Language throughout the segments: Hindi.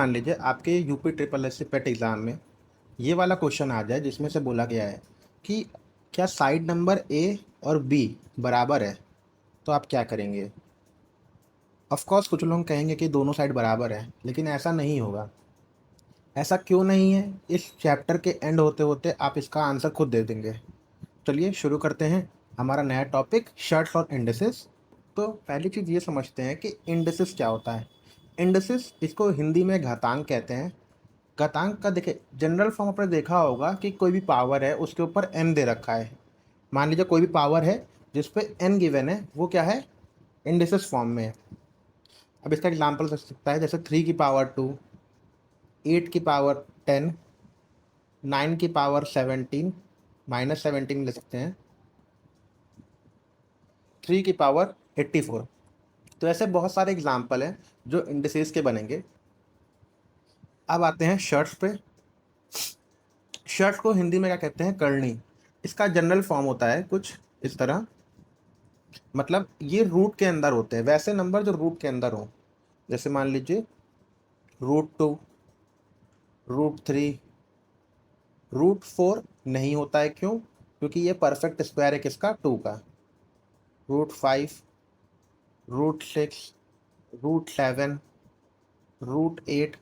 मान लीजिए आपके यूपी ट्रिपल एस सी पेट एग्ज़ाम में ये वाला क्वेश्चन आ जाए जिसमें से बोला गया है कि क्या साइड नंबर ए और बी बराबर है, तो आप क्या करेंगे? ऑफ कोर्स कुछ लोग कहेंगे कि दोनों साइड बराबर है, लेकिन ऐसा नहीं होगा। ऐसा क्यों नहीं है? इस चैप्टर के एंड होते होते आप इसका आंसर खुद दे देंगे। चलिए शुरू करते हैं हमारा नया टॉपिक, शर्ट्स और इंडिसेस। तो पहली चीज़ ये समझते हैं कि इंडिसेस क्या होता है। इंडिसेस, इसको हिंदी में घातांक कहते हैं। घातांक का देखिए जनरल फॉर्म आपने देखा होगा कि कोई भी पावर है उसके ऊपर n दे रखा है। मान लीजिए कोई भी पावर है जिस पे n गिवन है, वो क्या है? इंडिसेस फॉर्म में है। अब इसका एग्जांपल दे सकता है जैसे 3 की पावर 2, 8 की पावर 10, 9 की पावर 17, -17 ले सकते हैं, 3 की पावर 84। तो ऐसे बहुत सारे एग्जाम्पल हैं जो इंडिसेस के बनेंगे। अब आते हैं शर्ट्स पे। शर्ट्स को हिंदी में क्या कहते हैं? करनी। इसका जनरल फॉर्म होता है कुछ इस तरह, मतलब ये रूट के अंदर होते हैं, वैसे नंबर जो रूट के अंदर हो। जैसे मान लीजिए √2, √3, √4 नहीं होता है, क्यों? क्योंकि ये परफेक्ट स्क्वायर है किसका? 2 का। √5, √6, √7, √8।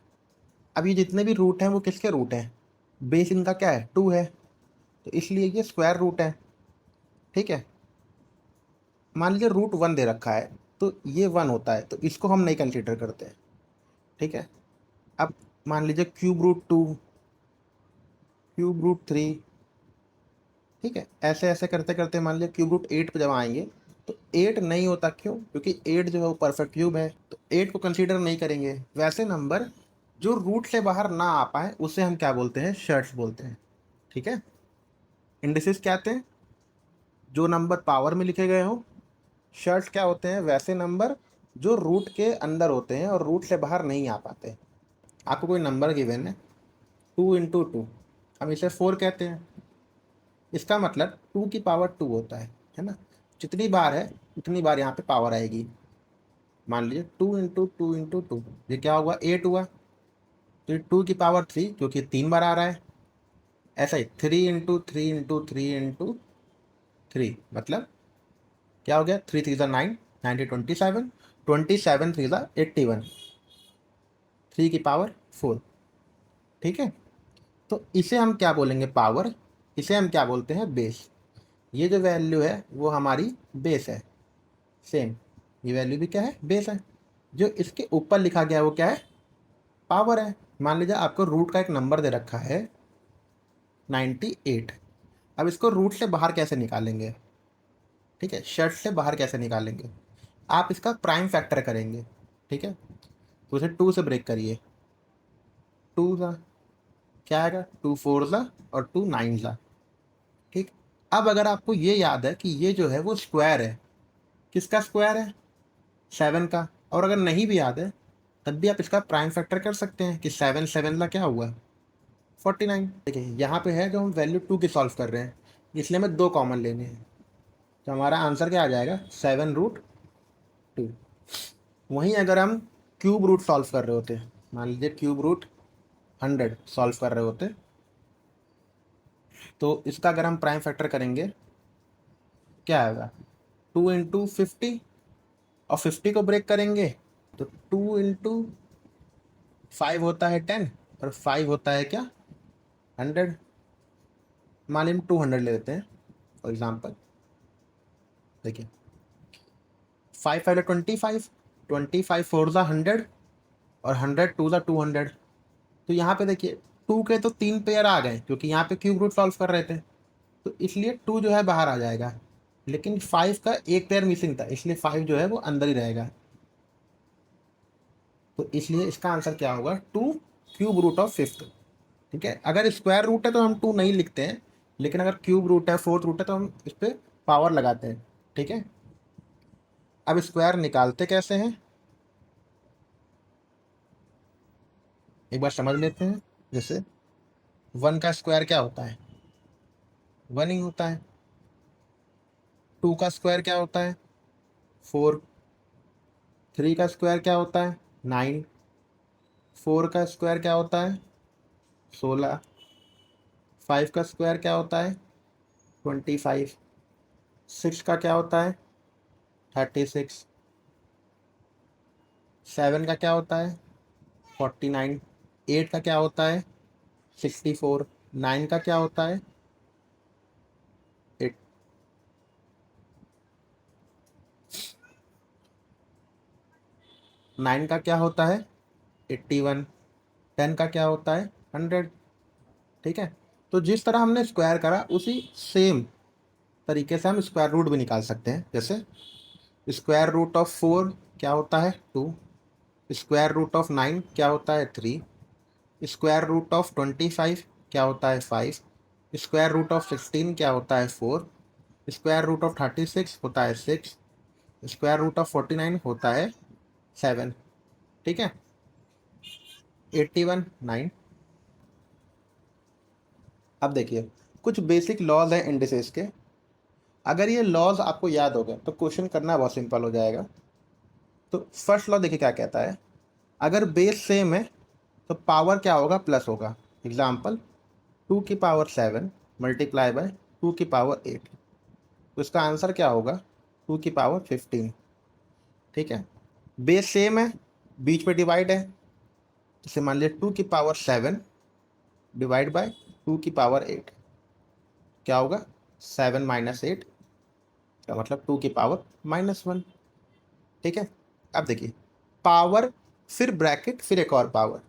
अब ये जितने भी रूट हैं वो किसके रूट हैं? बेस इनका क्या है? 2 है, तो इसलिए ये स्क्वायर रूट है। ठीक है। मान लीजिए √1 दे रखा है, तो ये 1 होता है, तो इसको हम नहीं कंसीडर करते हैं। ठीक है। अब मान लीजिए ³ √2, ³ √3। ठीक है, ऐसे ऐसे करते करते मान लीजिए ³ √8 पे जब आएंगे तो 8 नहीं होता, क्यों? क्योंकि 8 जो है वो परफेक्ट क्यूब है, तो 8 को कंसीडर नहीं करेंगे। वैसे नंबर जो रूट से बाहर ना आ पाए उसे हम क्या बोलते हैं? शर्ट्स बोलते हैं। ठीक है। इंडिसेस क्या आते हैं? जो नंबर पावर में लिखे गए हो। शर्ट्स क्या होते हैं? वैसे नंबर जो रूट के अंदर होते हैं और रूट से बाहर नहीं आ पाते। आपको कोई नंबर गिवन है 2 × 2, हम इसे 4 कहते हैं। इसका मतलब 2 की पावर 2 होता है ना? जितनी बार है उतनी बार यहाँ पे पावर आएगी। मान लीजिए 2 × 2 × 2, ये क्या हुआ? 8 हुआ। तो ये 2 की पावर 3, क्योंकि 3 बार आ रहा है। ऐसा ही 3 × 3 × 3 × 3, मतलब क्या हो गया? 3 × 3 = 9, 9 × 27, 27 3 = 81, 3 की पावर 4। ठीक है। तो इसे हम क्या बोलेंगे? पावर। इसे हम क्या बोलते हैं? बेस। ये जो वैल्यू है वो हमारी बेस है। सेम ये वैल्यू भी क्या है? बेस है। जो इसके ऊपर लिखा गया है वो क्या है? पावर है। मान लीजिए आपको रूट का एक नंबर दे रखा है 98। अब इसको रूट से बाहर कैसे निकालेंगे? ठीक है, शर्ट से बाहर कैसे निकालेंगे? आप इसका प्राइम फैक्टर करेंगे। ठीक है, तो उसे 2 से ब्रेक करिए। 2 सा क्या आएगा? 2 4 सा और 2 9 सा। ठीक। अब अगर आपको ये याद है कि ये जो है वो स्क्वायर है, किसका स्क्वायर है? 7 का। और अगर नहीं भी याद है तब भी आप इसका प्राइम फैक्टर कर सकते हैं कि 7 7 का क्या हुआ? 49। देखिए यहाँ पे है जो हम वैल्यू 2 की सॉल्व कर रहे हैं, इसलिए हमें 2 कॉमन लेने हैं, तो हमारा आंसर क्या आ जाएगा? 7√2। वहीं अगर हम क्यूब रूट सॉल्व कर रहे होते, मान लीजिए ³ √100 सॉल्व कर रहे होते, तो इसका अगर हम प्राइम फैक्टर करेंगे क्या आएगा? 2 × 50, और 50 को ब्रेक करेंगे तो 2 × 5 होता है 10, और 5 होता है क्या? 100। मान लीजिए 200 ले लेते हैं फॉर एग्जाम्पल। देखिए 5 5 25, 25 4 100, और 100 2 200। तो यहाँ पे देखिए 2 के तो 3 पेयर आ गए, क्योंकि यहाँ पे क्यूब रूट सॉल्व कर रहे थे, तो इसलिए 2 जो है बाहर आ जाएगा। लेकिन 5 का एक पेयर मिसिंग था, इसलिए 5 जो है वो अंदर ही रहेगा। तो इसलिए इसका आंसर क्या होगा? 2 ³ √5। ठीक है। अगर स्क्वायर रूट है तो हम 2 नहीं लिखते हैं, लेकिन अगर क्यूब रूट है, फोर्थ रूट है, तो हम इस पर पावर लगाते हैं। ठीक है। अब स्क्वायर निकालते कैसे हैं एक बार समझ लेते हैं। जैसे 1 का स्क्वायर क्या होता है? 1 ही होता है। 2 का स्क्वायर क्या होता है? 4। 3 का स्क्वायर क्या होता है? 9। 4 का स्क्वायर क्या होता है 16, 5 का स्क्वायर क्या होता है 25, 6 का क्या होता है 36, 7 का क्या होता है 49, 8 का क्या होता है 64, 9 का क्या होता है 8, 9 का क्या होता है 81, 10 का क्या होता है 100। ठीक है, तो जिस तरह हमने स्क्वायर करा उसी सेम तरीके से हम स्क्वायर रूट भी निकाल सकते हैं। जैसे स्क्वायर रूट ऑफ 4 क्या होता है 2, स्क्वायर रूट ऑफ 9 क्या होता है 3, स्क्वायर रूट ऑफ 25 क्या होता है 5, स्क्वायर रूट ऑफ 16 क्या होता है 4, स्क्वायर रूट ऑफ 36 होता है 6, स्क्वायर रूट ऑफ 49 होता है 7। ठीक है, 81 9। अब देखिए कुछ बेसिक लॉज हैं इंडिसेस के। अगर ये लॉज आपको याद हो गए तो क्वेश्चन करना बहुत सिंपल हो जाएगा। तो फर्स्ट लॉ देखिए क्या कहता है, अगर बेस सेम है तो पावर क्या होगा प्लस होगा। एग्जाम्पल 2 की पावर 7 मल्टीप्लाई बाय 2 की पावर 8, तो इसका आंसर क्या होगा 2 की पावर 15। ठीक है, बेस सेम है, बीच में डिवाइड है, जैसे मान लिया 2 की पावर 7 डिवाइड बाय 2 की पावर 8, क्या होगा 7 - 8 का मतलब 2 की पावर -1। ठीक है, अब देखिए पावर फिर ब्रैकेट फिर एक और पावर,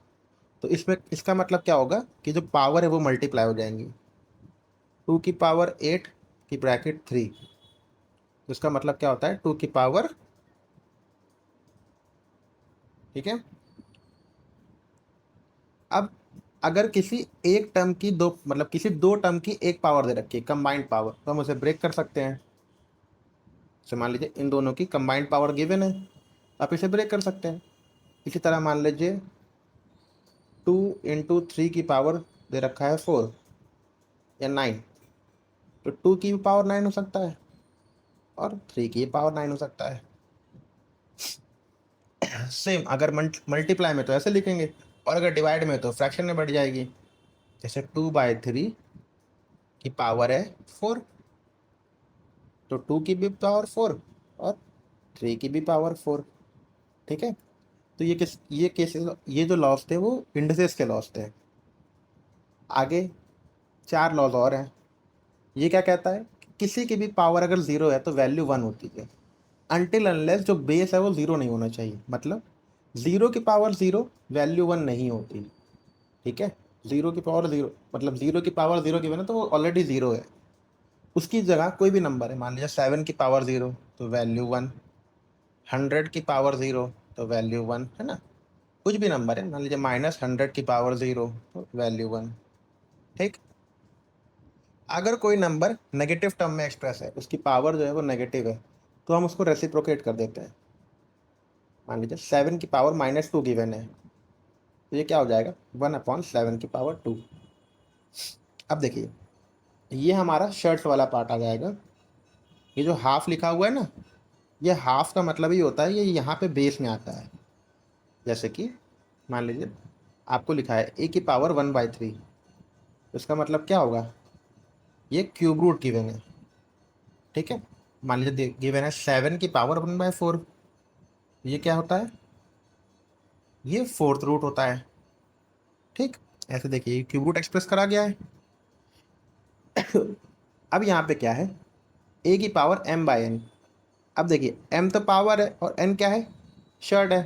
तो इसमें इसका मतलब क्या होगा कि जो पावर है वो मल्टीप्लाई हो जाएंगी। 2 की पावर 8 की ब्रैकेट 3, तो इसका मतलब क्या होता है 2 की पावर। ठीक है, अब अगर किसी एक टर्म की दो मतलब किसी दो टर्म की एक पावर दे रखी है कंबाइंड पावर, तो हम उसे ब्रेक कर सकते हैं। जैसे मान लीजिए इन दोनों की कंबाइंड पावर गिवन है, आप इसे ब्रेक कर सकते हैं। इसी तरह मान लीजिए 2 × 3 की पावर दे रखा है 4 या 9, तो 2 की पावर 9 हो सकता है और 3 की पावर 9 हो सकता है। सेम अगर मल्टीप्लाई में तो ऐसे लिखेंगे, और अगर डिवाइड में तो फ्रैक्शन में बढ़ जाएगी। जैसे 2/3 की पावर है 4, तो 2 की भी पावर 4 और 3 की भी पावर 4। ठीक है, तो ये केसेस ये जो लॉस थे वो इंडिसेस के लॉस थे। आगे 4 लॉज और हैं। ये क्या कहता है, किसी की भी पावर अगर 0 है तो वैल्यू 1 होती है, अनटिल अनलेस जो बेस है वो 0 नहीं होना चाहिए। मतलब 0 की पावर 0 वैल्यू 1 नहीं होती। ठीक है, 0 की पावर 0 मतलब 0 की पावर 0 की वजह तो वो ऑलरेडी 0 है। उसकी जगह कोई भी नंबर है, मान लीजिए 7 की पावर 0 तो वैल्यू 1, 100 की पावर 0 तो वैल्यू 1 है ना। कुछ भी नंबर है, मान लीजिए -100 की पावर 0 तो वैल्यू 1। ठीक, अगर कोई नंबर नेगेटिव टर्म में एक्सप्रेस है, उसकी पावर जो है वो नेगेटिव है, तो हम उसको रेसिप्रोकेट कर देते हैं। मान लीजिए 7 की पावर -2 गिवन है, तो ये क्या हो जाएगा 1/7 की पावर 2। अब देखिए ये हमारा शर्ट वाला पार्ट आ जाएगा। ये जो हाफ लिखा हुआ है ना, ये हाफ का मतलब ही होता है ये यहाँ पे बेस में आता है। जैसे कि मान लीजिए आपको लिखा है A की पावर 1/3, तो इसका मतलब क्या होगा, ये क्यूब रूट गिवन है। ठीक है, मान लीजिए गिवन है 7 की पावर 1/4, ये क्या होता है, ये फोर्थ रूट होता है। ठीक, ऐसे देखिए क्यूब रूट एक्सप्रेस करा गया है। अब यहाँ पे क्या है, A की पावर m/n। अब देखिए m तो पावर है और n क्या है, शर्ट है,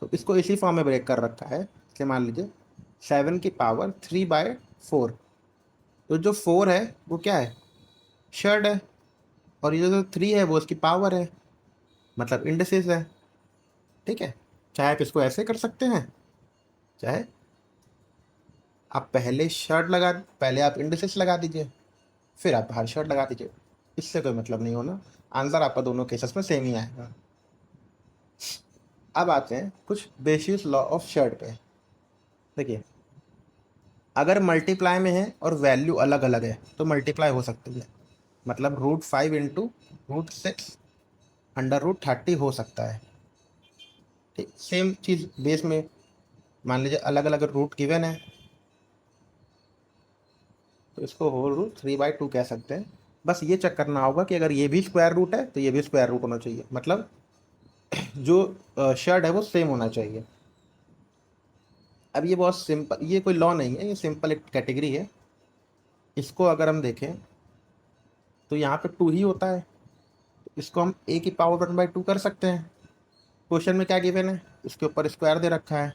तो इसको इसी फॉर्म में ब्रेक कर रखा है। जैसे मान लीजिए 7 की पावर 3/4, तो जो 4 है वो क्या है, शर्ट है, और ये जो 3 है वो उसकी पावर है, मतलब इंडिसेस है। ठीक है, चाहे आप इसको ऐसे कर सकते हैं, चाहे आप पहले आप इंडिसेस लगा दीजिए, फिर आप बाहर शर्ट लगा दीजिए, इससे कोई मतलब नहीं होना, आंसर आपका दोनों केसेस में सेम ही आएगा। अब आते हैं कुछ बेसिक लॉ ऑफ शर्ट पे। देखिए अगर मल्टीप्लाई में है और वैल्यू अलग अलग है तो मल्टीप्लाई हो सकती है, मतलब √5 × √6 √30 हो सकता है। ठीक, सेम चीज़ बेस में मान लीजिए अलग अलग रूट गिवन है, तो इसको होल रूट 3/2 कह सकते हैं। बस ये चेक करना होगा कि अगर ये भी स्क्वायर रूट है तो ये भी स्क्वायर रूट होना चाहिए, मतलब जो शेड है वो सेम होना चाहिए। अब ये बहुत सिंपल, ये कोई लॉ नहीं है, ये सिंपल एक कैटेगरी है। इसको अगर हम देखें तो यहाँ पे 2 ही होता है, तो इसको हम a की पावर 1/2 कर सकते हैं। क्वेश्चन में क्या गिवन है, इसके ऊपर स्क्वायर दे रखा है।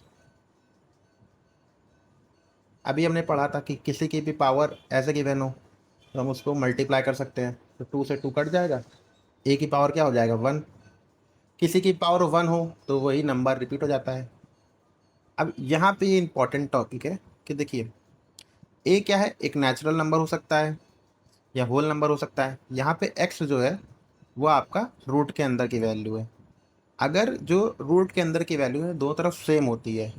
अभी हमने पढ़ा था कि किसी की भी पावर ऐसे गिवन हो तो हम उसको मल्टीप्लाई कर सकते हैं, तो 2 से 2 कट जाएगा, a की पावर क्या हो जाएगा 1। किसी की पावर 1 हो तो वही नंबर रिपीट हो जाता है। अब यहाँ पे ये इंपॉर्टेंट टॉपिक है कि देखिए a क्या है, एक नेचुरल नंबर हो सकता है या होल नंबर हो सकता है। यहाँ पे x जो है वो आपका रूट के अंदर की वैल्यू है। अगर जो रूट के अंदर की वैल्यू है दो तरफ सेम होती है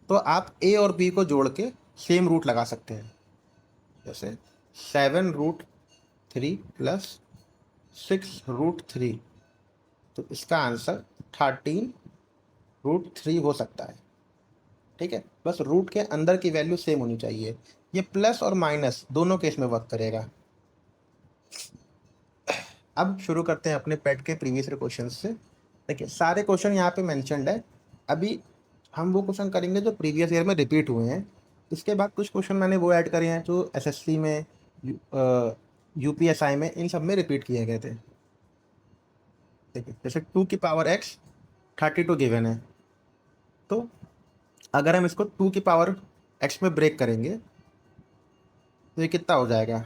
तो आप a और b को जोड़ के सेम रूट लगा सकते हैं। जैसे 7√3 प्लस 6√3, तो इसका आंसर 13√3 हो सकता है। ठीक है, बस रूट के अंदर की वैल्यू सेम होनी चाहिए। ये प्लस और माइनस दोनों केस में वर्क करेगा। अब शुरू करते हैं अपने पेट के प्रीवियस क्वेश्चन से। देखिए सारे क्वेश्चन यहाँ पे मेंशन्ड है। अभी हम वो क्वेश्चन करेंगे जो प्रीवियस ईयर में रिपीट हुए हैं। इसके बाद कुछ क्वेश्चन मैंने वो ऐड करे हैं जो एसएससी में, यूपीएसआई में, इन सब में रिपीट किए गए थे। देखिए जैसे 2 की पावर x 32 गिवन है, तो अगर हम इसको 2 की पावर x में ब्रेक करेंगे तो ये कितना हो जाएगा,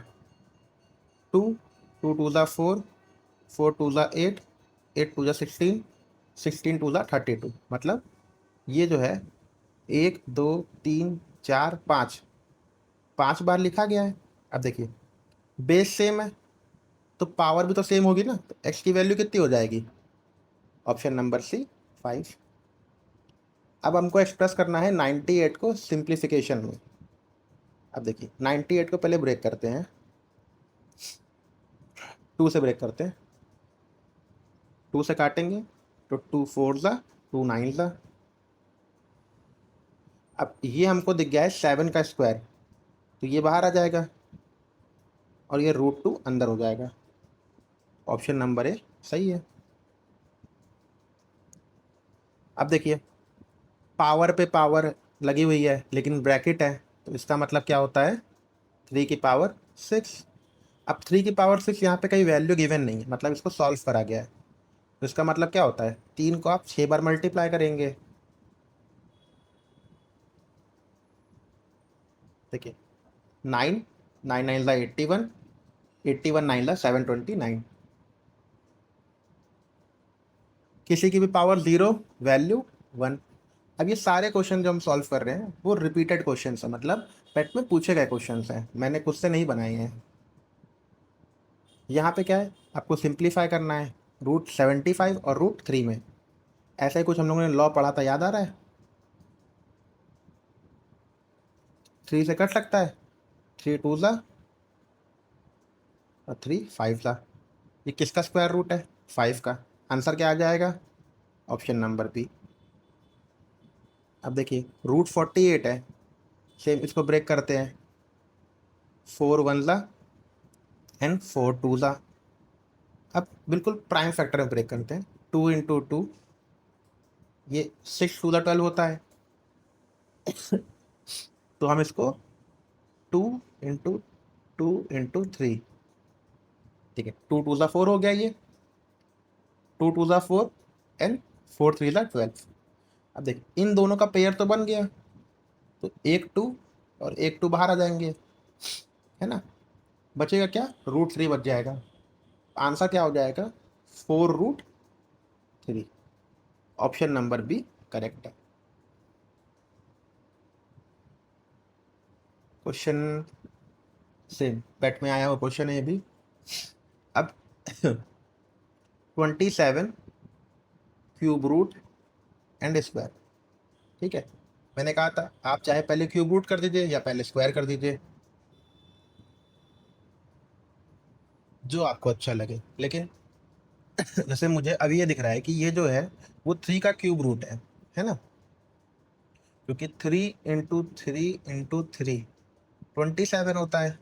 2, 2 2 ज़ा 4, 4 2 ज़ा 8, 8 2 ज़ा 16, 16 2 ज़ा 32। मतलब ये जो है 1 2 3 4 5, 5 बार लिखा गया है। अब देखिए बेस सेम है तो पावर भी तो सेम होगी ना, तो x की वैल्यू कितनी हो जाएगी, ऑप्शन नंबर सी 5। अब हमको एक्सप्रेस करना है 98 को सिंप्लीफिकेशन में। अब देखिए 98 को पहले ब्रेक करते हैं, 2 से ब्रेक करते हैं, 2 से काटेंगे तो 2 4 ज़ा 2 9 ज़ा। अब ये हमको दिख गया है 7 का स्क्वायर, तो ये बाहर आ जाएगा और ये √2 अंदर हो जाएगा। ऑप्शन नंबर ए सही है। अब देखिए पावर पे पावर लगी हुई है लेकिन ब्रैकेट है, तो इसका मतलब क्या होता है, 3 की पावर 6। अब 3 की पावर 6 यहाँ पे कहीं वैल्यू गिवन नहीं है, मतलब इसको सॉल्व करा गया है। तो इसका मतलब क्या होता है, 3 को आप 6 बार मल्टीप्लाई करेंगे। देखिए 9, 9 9 ला 81, 81 9 ला 729। किसी की भी पावर 0, वैल्यू 1। अब ये सारे क्वेश्चन जो हम सॉल्व कर रहे हैं वो रिपीटेड क्वेश्चन है, मतलब पेट में पूछे गए क्वेश्चन हैं, मैंने खुद से नहीं बनाए हैं। यहाँ पे क्या है, आपको सिंप्लीफाई करना है √75 और √3 में। ऐसा ही कुछ हम लोगों ने लॉ पढ़ा था, याद आ रहा है, 3 से कट सकता है, 3 2 ज़ा और 3 5 ज़ा। ये किसका स्क्वायर रूट है, 5 का। आंसर क्या आ जाएगा, ऑप्शन नंबर बी। अब देखिए √48 है, सेम इसको ब्रेक करते हैं, 4 1 ज़ा एंड 4 2 ज़ा। अब बिल्कुल प्राइम फैक्टर में ब्रेक करते हैं, 2 इंटू 2, ये 6 2 ज़ा 12 होता है। तो हम इसको 2 इंटू 3, ठीक है, 2 2 ज़ा 4 हो गया, ये 2 2 ज़ा 4 एंड 4 3 ज़ा 12। अब देखिए इन दोनों का पेयर तो बन गया, तो एक 2 और एक 2 बाहर आ जाएंगे, है ना। बचेगा क्या, √3 बच जाएगा। आंसर क्या हो जाएगा, 4√3। ऑप्शन नंबर बी करेक्ट है। क्वेश्चन सेम पेट में आया हुआ क्वेश्चन है ये भी। अब 27 क्यूब रूट एंड स्क्वायर, ठीक है। मैंने कहा था आप चाहे पहले क्यूब रूट कर दीजिए या पहले स्क्वायर कर दीजिए, जो आपको अच्छा लगे। लेकिन जैसे मुझे अभी ये दिख रहा है कि ये जो है वो 3 का क्यूब रूट है ना, क्योंकि 3 × 3 × 3 27 होता है।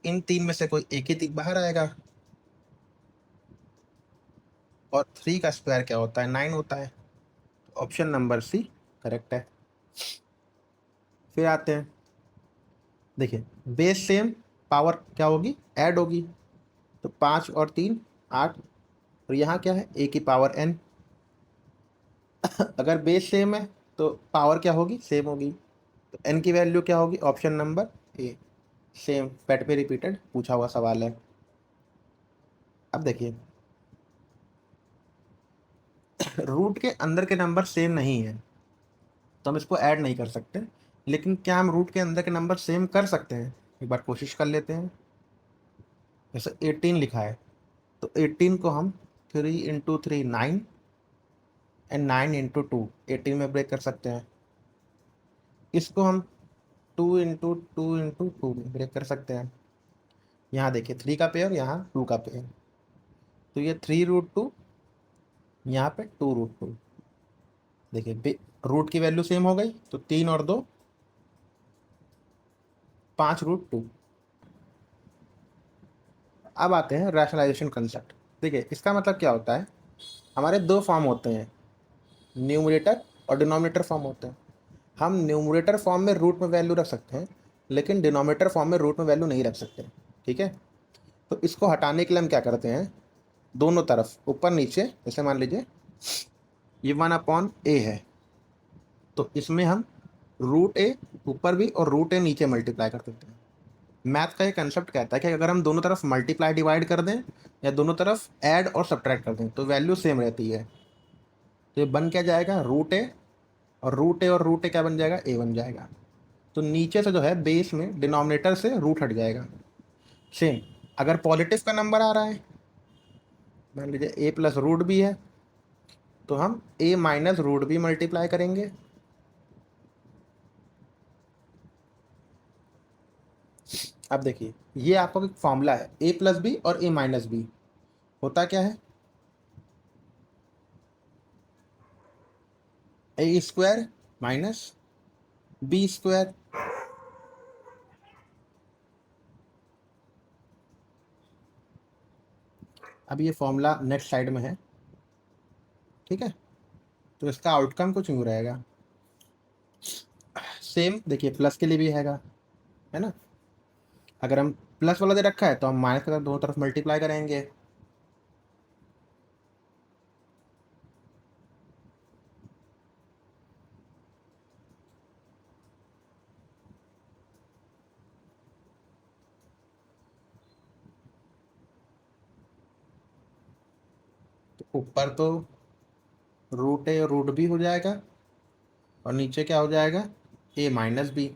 इन तीन में से कोई एक ही तीन बाहर आएगा, और 3 का स्क्वायर क्या होता है, 9 होता है। ऑप्शन नंबर सी करेक्ट है। फिर आते हैं, देखिए बेस सेम, पावर क्या होगी, ऐड होगी। तो 5 और 3 8, और यहाँ क्या है, ए की पावर n। अगर बेस सेम है तो पावर क्या होगी, सेम होगी। तो n की वैल्यू क्या होगी, ऑप्शन नंबर ए, सेम। पेट पे रिपीटेड पूछा हुआ सवाल है। अब देखिए रूट के अंदर के नंबर सेम नहीं है तो हम इसको ऐड नहीं कर सकते, लेकिन क्या हम रूट के अंदर के नंबर सेम कर सकते हैं, एक बार कोशिश कर लेते हैं। जैसे 18 लिखा है, तो 18 को हम 3 × 3 9, एंड 9 × 2 18 में ब्रेक कर सकते हैं। इसको हम 2 × 2 × 2 में ब्रेक कर सकते हैं। यहाँ देखिए 3 का पेयर, यहाँ 2 का पेयर, तो ये 3√2, यहाँ पे 2√2। देखिए रूट की वैल्यू सेम हो गई, तो 3 और 2 5√2। अब आते हैं रैशनलाइजेशन कंसेप्ट। देखिए इसका मतलब क्या होता है, हमारे दो फॉर्म होते हैं, न्यूमरेटर और डिनोमिनेटर फॉर्म होते हैं। हम न्यूमरेटर फॉर्म में रूट में वैल्यू रख सकते हैं, लेकिन डिनोमिनेटर फॉर्म में रूट में वैल्यू नहीं रख सकते। ठीक है, तो इसको हटाने के लिए हम क्या करते हैं, दोनों तरफ ऊपर नीचे, जैसे मान लीजिए ये 1/a है, तो इसमें हम √a ऊपर भी और √a नीचे मल्टीप्लाई कर देते हैं। मैथ का ये कंसेप्ट कहता है कि अगर हम दोनों तरफ मल्टीप्लाई डिवाइड कर दें या दोनों तरफ ऐड और सब्ट्रैक्ट कर दें तो वैल्यू सेम रहती है। तो ये बन क्या जाएगा, √a, और √a और √a क्या बन जाएगा, a बन जाएगा। तो नीचे से जो है बेस में डिनोमिनेटर से रूट हट जाएगा। सेम अगर पॉजिटिव का नंबर आ रहा है, मान लीजिए a प्लस रूट भी है, तो हम a माइनस रूट भी मल्टीप्लाई करेंगे। अब देखिए ये आपका एक फॉर्मूला है, a प्लस बी और a माइनस बी, होता क्या है, a² माइनस b²। अब ये फॉर्मूला नेक्स्ट साइड में है, ठीक है, तो इसका आउटकम कुछ यूँ रहेगा। सेम देखिए प्लस के लिए भी हैगा, है ना। अगर हम प्लस वाला दे रखा है तो हम माइनस के साथ दोनों तरफ मल्टीप्लाई करेंगे। तो ऊपर तो √a और √b हो जाएगा, और नीचे क्या हो जाएगा, a माइनस बी,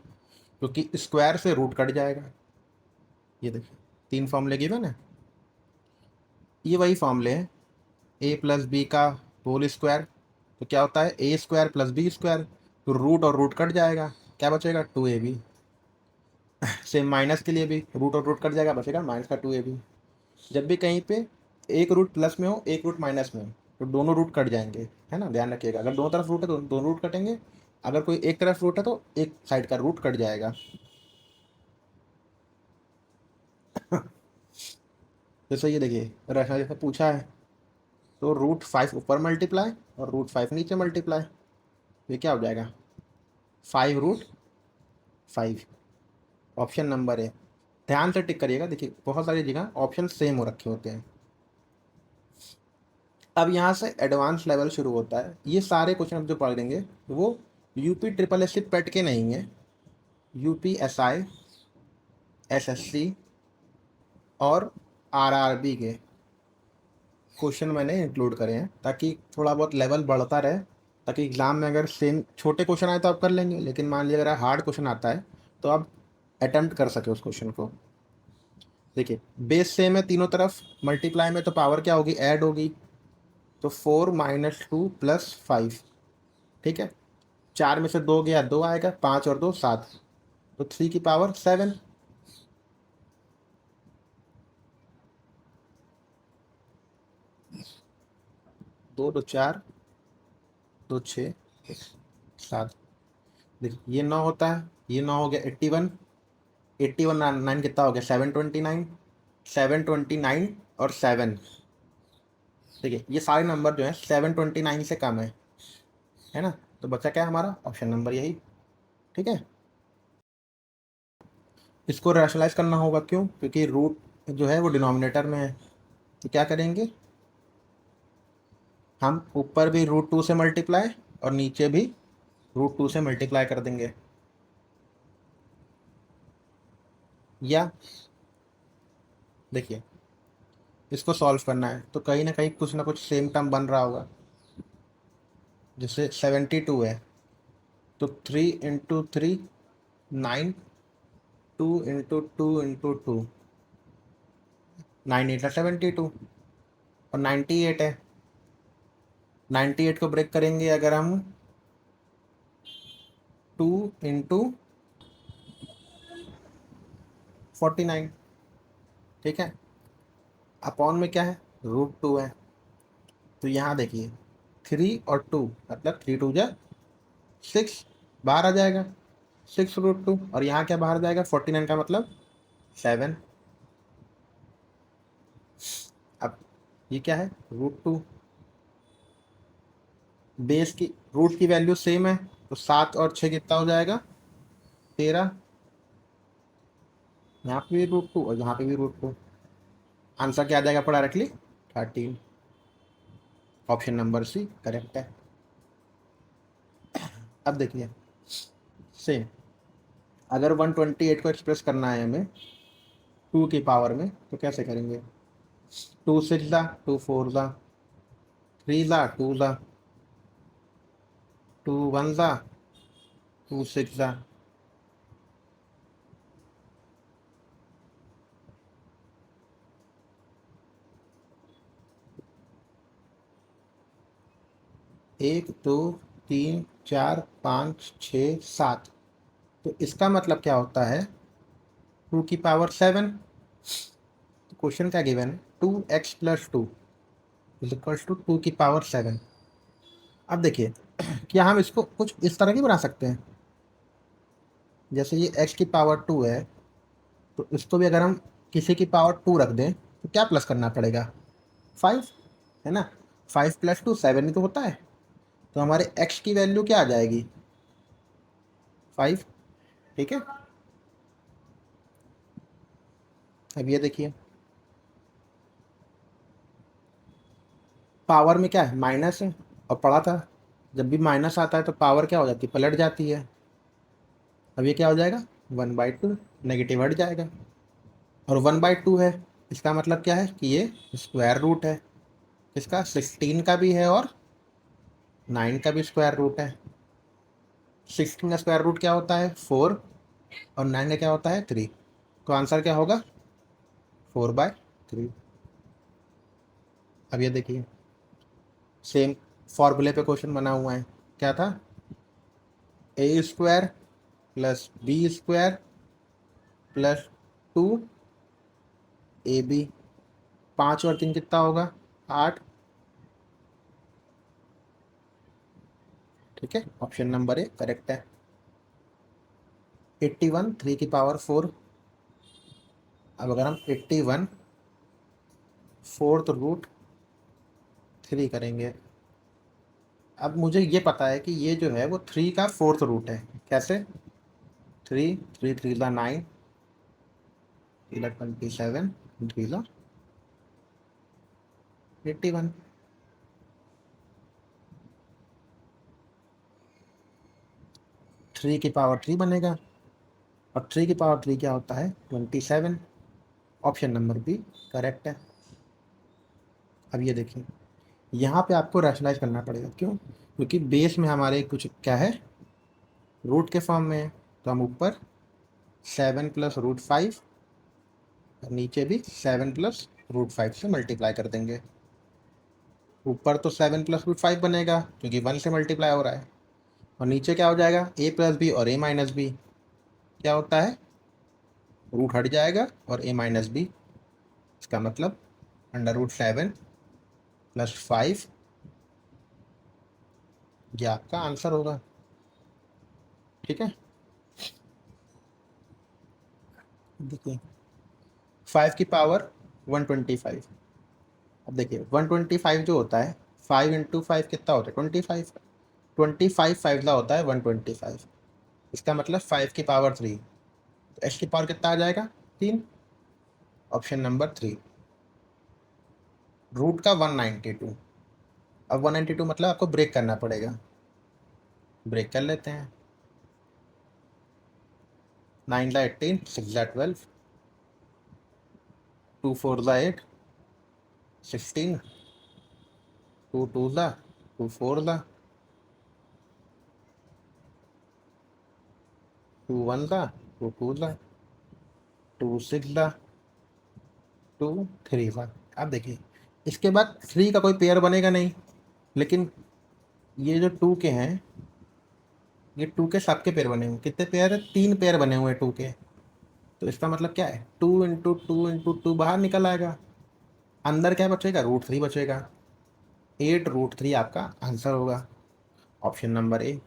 क्योंकि स्क्वायर से रूट कट जाएगा। ये देखिए 3 फॉर्मूले गिवन है, ये वही फॉर्मूले हैं, a प्लस बी का होल स्क्वायर, तो क्या होता है a² प्लस b², तो रूट और रूट कट जाएगा, क्या बचेगा 2ab। सेम माइनस के लिए भी रूट और रूट कट जाएगा, बचेगा माइनस का 2ab। जब भी कहीं पे एक रूट प्लस में हो एक रूट माइनस में हो तो दोनों रूट कट जाएंगे, है ना, ध्यान रखिएगा। अगर दोनों तरफ रूट है तो दोनों रूट कटेंगे, अगर कोई एक तरफ रूट है तो एक साइड का रूट कट जाएगा। जैसे ये देखिए रचना जैसे पूछा है, तो √5 ऊपर मल्टीप्लाई और √5 नीचे मल्टीप्लाई, ये क्या हो जाएगा, 5√5। ऑप्शन नंबर है, ध्यान से टिक करिएगा, देखिए बहुत सारी जगह ऑप्शन सेम हो रखे होते हैं। अब यहाँ से एडवांस लेवल शुरू होता है। ये सारे क्वेश्चन आप जो पढ़ लेंगे वो यूपी ट्रिपल एस सी पेट के नहीं है, यूपी एसआई, एसएससी और आरआरबी के क्वेश्चन मैंने इंक्लूड करे हैं, ताकि थोड़ा बहुत लेवल बढ़ता रहे, ताकि एग्ज़ाम में अगर सेम छोटे क्वेश्चन आए तो आप कर लेंगे, लेकिन मान लीजिए अगर हार्ड क्वेश्चन आता है तो आप अटेम्प्ट कर सके उस क्वेश्चन को। देखिए बेस सेम है तीनों तरफ, मल्टीप्लाई में तो पावर क्या होगी, ऐड होगी, तो 4 - 2 + 5, ठीक है। 4 में से 2 गया 2 आएगा, 5 और 2 7, तो 3 की पावर 7। 2 2 4 2 6 7। देखिए ये 9 होता है, ये 9 हो गया 81, 81 9 कितना हो गया 729, 729 और 7। देखिए ये सारे नंबर जो है 729 से कम है ना। तो बचा क्या है हमारा ऑप्शन नंबर यही। ठीक है, इसको रैशनलाइज करना होगा, क्यों? क्योंकि रूट जो है वो डिनोमिनेटर में है। तो क्या करेंगे हम, ऊपर भी √2 से मल्टीप्लाई और नीचे भी √2 से मल्टीप्लाई कर देंगे। या देखिए इसको सॉल्व करना है तो कहीं ना कहीं कुछ ना कुछ सेम टर्म बन रहा होगा। जैसे 72 है तो 3 × 3 9, 2 × 2 × 2 9 8 72 और 98 है। 98 को ब्रेक करेंगे अगर हम 2 × 49। ठीक है, अपॉन में क्या है √2 है। तो यहाँ देखिए 3 और 2 मतलब 3 × 2 = 6 बाहर आ जाएगा, 6 √2। और यहाँ क्या बाहर जाएगा 49 का मतलब 7। अब ये क्या है √2, बेस की रूट की वैल्यू सेम है तो 7 और 6 कितना हो जाएगा 13। यहाँ पे भी √2 और यहाँ पे भी √2। आंसर क्या आ जाएगा directly 13। Option number C correct है। अब देखिए सेम, अगर 128 को एक्सप्रेस करना है हमें 2 की पावर में तो कैसे करेंगे? 2 6 2 4 3 2 2 1 2 6 1 2 3 4 5 6 7। तो इसका मतलब क्या होता है 2 की पावर 7। तो क्वेश्चन क्या गिवन है 2x + 2 = 2 की पावर 7। अब देखिए क्या हम इसको कुछ इस तरह की बना सकते हैं, जैसे ये x की पावर 2 है तो इसको भी अगर हम किसी की पावर 2 रख दें तो क्या प्लस करना पड़ेगा 5, है ना। 5 + 2 7 ही तो होता है। तो हमारे x की वैल्यू क्या आ जाएगी 5। ठीक है, अब ये देखिए पावर में क्या है माइनस है, और पढ़ा था जब भी माइनस आता है तो पावर क्या हो जाती है पलट जाती है। अब ये क्या हो जाएगा 1/2, नेगेटिव हट जाएगा। और 1/2 है, इसका मतलब क्या है कि ये स्क्वायर रूट है। इसका 16 का भी है और 9 का भी स्क्वायर रूट है। 16 का स्क्वायर रूट क्या होता है 4 और 9 का क्या होता है 3। तो आंसर क्या होगा 4/3। अब ये देखिए सेम फॉर्मूले पे क्वेश्चन बना हुआ है, क्या था a² + b² + 2ab। 5 और 3 कितना होगा 8। ठीक है, ऑप्शन नंबर ए करेक्ट है। 81 3 की पावर 4। अब अगर हम 81 √3 करेंगे, अब मुझे ये पता है कि ये जो है वो 3 का 4th रूट है। कैसे 3 3 3 9 27 3 81। 3 की पावर 3 बनेगा और 3 की पावर 3 क्या होता है 27। ऑप्शन नंबर बी करेक्ट है। अब ये देखिए यहाँ पे आपको रैशनलाइज करना पड़ेगा, क्यों? क्योंकि बेस में हमारे कुछ क्या है रूट के फॉर्म में है। तो हम ऊपर 7 + √5 और नीचे भी 7 + √5 से मल्टीप्लाई कर देंगे। ऊपर तो 7 + √5 बनेगा क्योंकि 1 से मल्टीप्लाई हो रहा है, और नीचे क्या हो जाएगा a + b और a - b। क्या होता है रूट हट जाएगा और a - b। इसका मतलब √7 + 5 ये आपका आंसर होगा। ठीक है, देखिए 5 की पावर 125। अब देखिए 125 जो होता है, 5 × 5 कितना होता है 25। 25 फाइवला होता है 125। इसका मतलब 5 की पावर 3, तो एच की पावर कितना आ जाएगा 3। Option number 3। रूट का 192। अब 192 मतलब आपको ब्रेक करना पड़ेगा, ब्रेक कर लेते हैं। 9 × 18, 6 × 12, 2 × 4 = 8, 16, 2 × 2 = 2 × 4 = 2 × 1 = 2 × 2 = 2 × 6 = 2 × 3 = अब देखिए इसके बाद 3 का कोई पेयर बनेगा नहीं, लेकिन ये जो 2 के हैं, ये 2 के सबके पेयर बने हुए, कितने पेयर है 3 पेयर बने हुए हैं 2 के। तो इसका मतलब क्या है 2 × 2 × 2 बाहर निकल आएगा, अंदर क्या बचेगा √3 बचेगा। 8 √3 आपका आंसर होगा, ऑप्शन नंबर ए।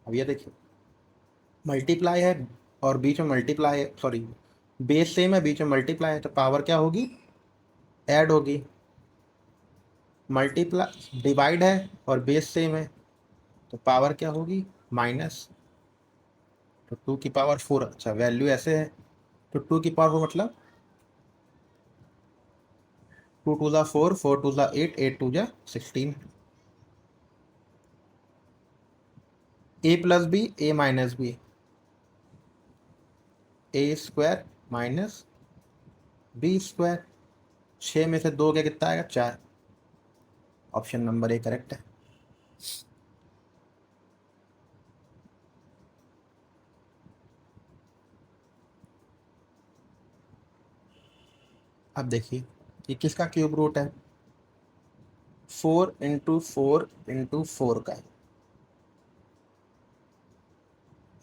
अब ये देखिए मल्टीप्लाई है और बीच में मल्टीप्लाई है, सॉरी बेस सेम है बीच में मल्टीप्लाई है, तो पावर क्या होगी ऐड होगी। मल्टीप्लाई डिवाइड है और बेस सेम है, तो पावर क्या होगी माइनस। तो 2 की पावर 4, अच्छा वैल्यू ऐसे है, तो 2 की पावर 4 मतलब 2 × 2 = 4, 4 × 2 = 8, 8 × 2 = 16। a + b a - b, a² - b²। 6 में से 2 क्या कितना आएगा 4। ऑप्शन नंबर ए करेक्ट है। अब देखिए ये किसका क्यूब रूट है, 4 × 4 × 4 का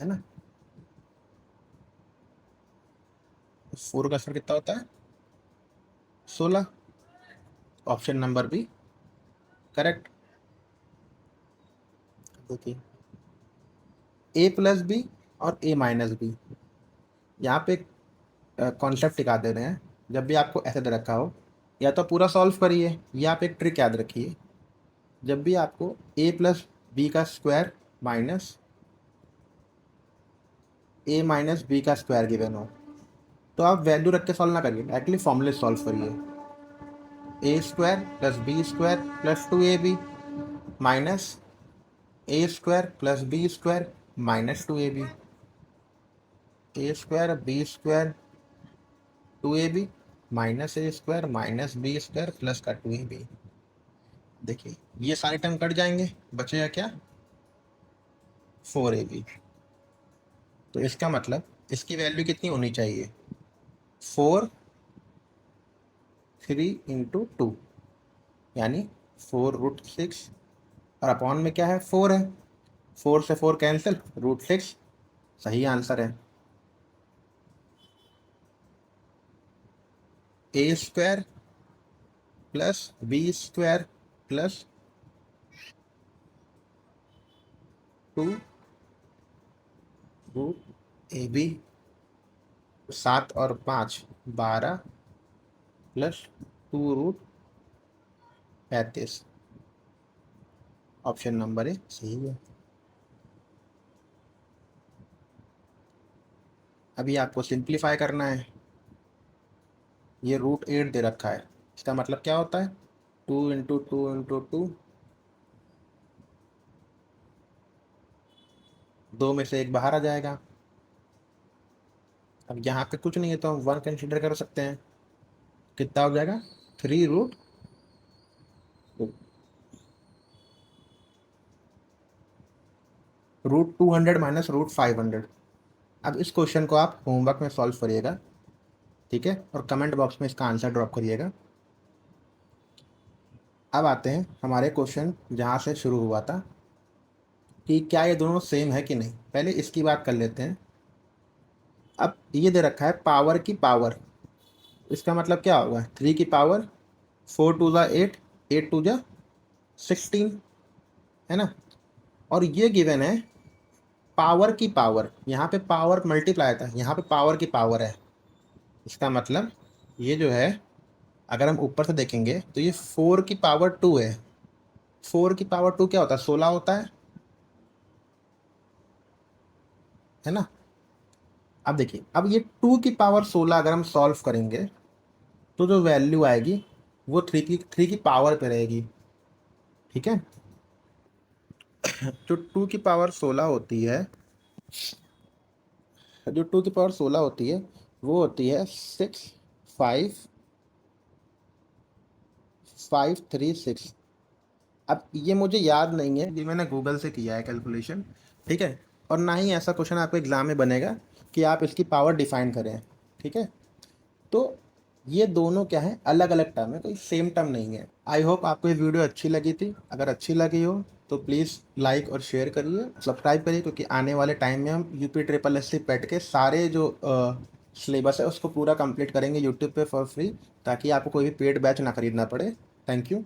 है ना। 4 का स्क्वायर कितना होता है 16। Option number B correct. देखिए a + b और a - b, यहाँ पे एक कॉन्सेप्ट दिखा दे रहे हैं। जब भी आपको ऐसे दे रखा हो, या तो पूरा सॉल्व करिए या आप एक ट्रिक याद रखिए। जब भी आपको a + b का स्क्वायर माइनस a - b का स्क्वायर गिवन हो, तो आप वैल्यू रख के सॉल्व ना करिए, डायरेक्टली फॉर्मूले सॉल्व करिए। a² + b² + 2ab minus a² + b² - 2ab, a² b² 2ab minus a² - b² plus का 2ab। देखिए ये सारे टर्म कट जाएंगे, बचेगा क्या 4ab। तो इसका मतलब इसकी वैल्यू कितनी होनी चाहिए 4 3 × 2, यानी 4√6, और अपॉन में क्या है 4 है, 4 से 4 कैंसिल, √6 सही आंसर है। a² + b² + 2√ab, 7 और 5 12 + 2√35। ऑप्शन नंबर ए सही है। अभी आपको सिंप्लीफाई करना है। ये √8 दे रखा है, इसका मतलब क्या होता है 2 × 2 × 2, 2 में से 1 बाहर आ जाएगा। अब यहाँ पे कुछ नहीं है तो हम 1 कंसीडर कर सकते हैं, कितना हो जाएगा 3√2। √200 - √500। अब इस क्वेश्चन को आप होमवर्क में सॉल्व करिएगा, ठीक है, और कमेंट बॉक्स में इसका आंसर ड्रॉप करिएगा। अब आते हैं हमारे क्वेश्चन जहाँ से शुरू हुआ था कि क्या ये दोनों सेम है कि नहीं। पहले इसकी बात कर लेते हैं। अब ये दे रखा है पावर की पावर, इसका मतलब क्या होगा 3 की पावर 4 × 2 = 8, 8 × 2 = 16। है ना। और ये गिवन है पावर की पावर, यहाँ पे पावर मल्टीप्लाई था, यहाँ पे पावर की पावर है। इसका मतलब ये जो है, अगर हम ऊपर से देखेंगे तो ये 4 की पावर 2 है। 4 की पावर 2 क्या होता है, 16 होता है ना। अब देखिए, अब ये 2 की पावर 16 अगर हम सॉल्व करेंगे तो जो वैल्यू आएगी वो थ्री की पावर पे रहेगी। ठीक है। जो 2 की पावर 16 होती है, जो 2 की पावर 16 होती है वो होती है 65536। अब ये मुझे याद नहीं है, ये मैंने गूगल से किया है कैलकुलेशन। ठीक है। और ना ही ऐसा क्वेश्चन आपके एग्जाम में बनेगा कि आप इसकी पावर डिफाइन करें। ठीक है। तो ये दोनों क्या है, अलग अलग टर्म है, कोई सेम टर्म नहीं है। आई होप आपको ये वीडियो अच्छी लगी थी। अगर अच्छी लगी हो तो प्लीज़ लाइक और शेयर करिए, सब्सक्राइब करिए, क्योंकि आने वाले टाइम में हम यूपी ट्रिपल एस सी पेट के सारे जो सिलेबस है उसको पूरा कंप्लीट करेंगे यूट्यूब पे फॉर फ्री, ताकि आपको कोई भी पेड बैच ना खरीदना पड़े। Thank you.